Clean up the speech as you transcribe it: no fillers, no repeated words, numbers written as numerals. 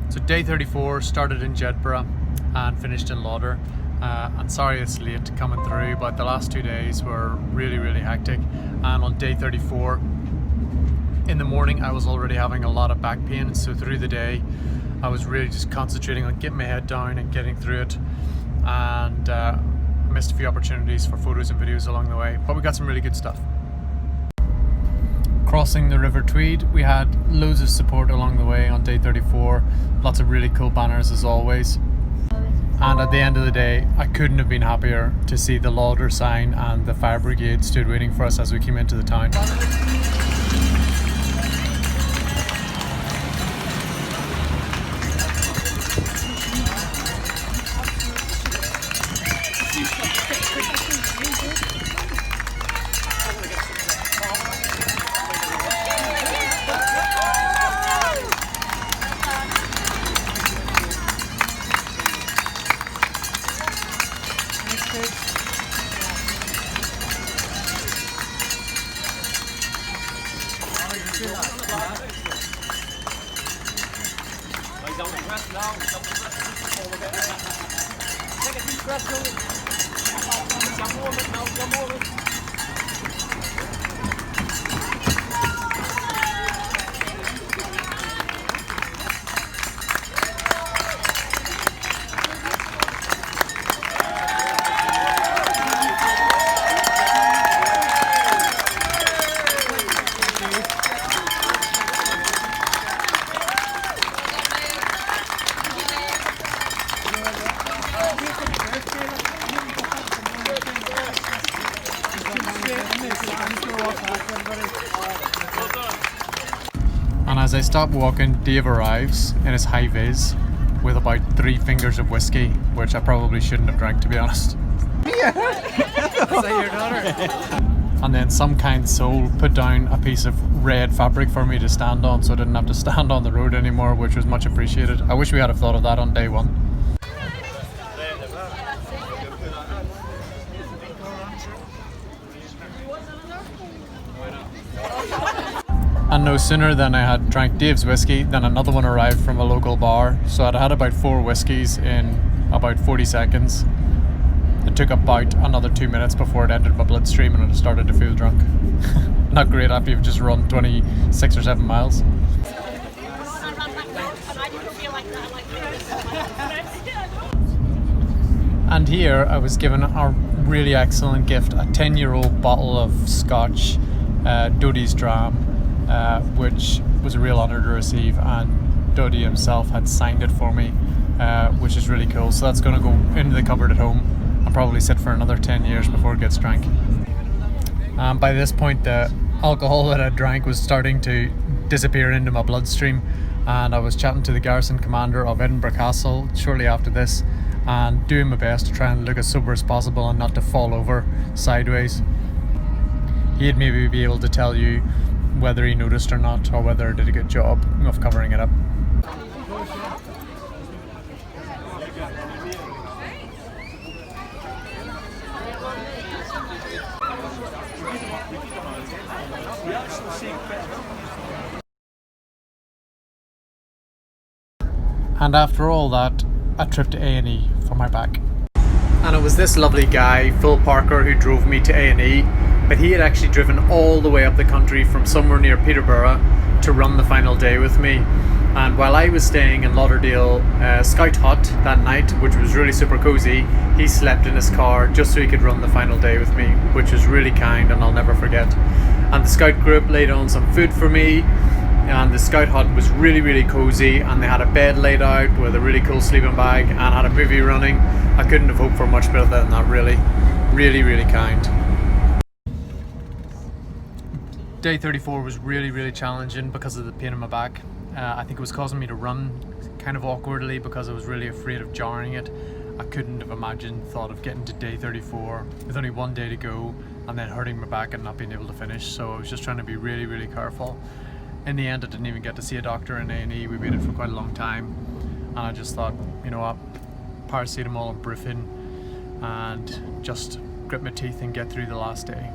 So day 34 started in Jedburgh and finished in Lauder. And sorry it's late coming through, but the last 2 days were really hectic. And on day 34 in the morning I was already having a lot of back pain, so through the day I was really just concentrating on getting my head down and getting through it, and missed a few opportunities for photos and videos along the way, but we got some really good stuff. Crossing the River Tweed, we had loads of support along the way on day 34, lots of really cool banners as always. And at the end of the day, I couldn't have been happier to see the Lauder sign and the fire brigade stood waiting for us as we came into the town. And as I stop walking, Dave arrives in his high vis with about 3 fingers of whiskey, which I probably shouldn't have drank, to be honest. Is that your daughter? And then some kind soul put down a piece of red fabric for me to stand on, so I didn't have to stand on the road anymore, which was much appreciated. I wish we had have thought of that on day 1. And no sooner than I had drank Dave's whiskey than another one arrived from a local bar. So I'd had about 4 whiskies in about 40 seconds. It took about another 2 minutes before it entered my bloodstream and I started to feel drunk. Not great after you've just run 26 or 7 miles. And here I was given a really excellent gift, a 10-year-old bottle of Scotch, Dodie's Dram, which was a real honour to receive, and Dodie himself had signed it for me, which is really cool. So that's going to go into the cupboard at home and probably sit for another 10 years before it gets drank. By this point the alcohol that I drank was starting to disappear into my bloodstream, and I was chatting to the garrison commander of Edinburgh Castle shortly after this and doing my best to try and look as sober as possible and not to fall over sideways. He'd maybe be able to tell you whether he noticed or not, or whether I did a good job of covering it up. And after all that, a trip to A&E for my back. And it was this lovely guy, Phil Parker, who drove me to A&E, but he had actually driven all the way up the country from somewhere near Peterborough to run the final day with me. And while I was staying in Lauderdale Scout Hut that night, which was really super cozy, he slept in his car just so he could run the final day with me, which was really kind and I'll never forget. And the Scout group laid on some food for me, and the Scout Hut was really cozy, and they had a bed laid out with a really cool sleeping bag and had a movie running. I couldn't have hoped for much better than that, really. Really kind. Day 34 was really challenging because of the pain in my back. I think it was causing me to run kind of awkwardly because I was really afraid of jarring it. I couldn't have imagined thought of getting to day 34 with only 1 day to go and then hurting my back and not being able to finish, so I was just trying to be really careful. In the end I didn't even get to see a doctor in A&E. We waited for quite a long time, and I just thought, you know what, paracetamol and Brufen and just grit my teeth and get through the last day.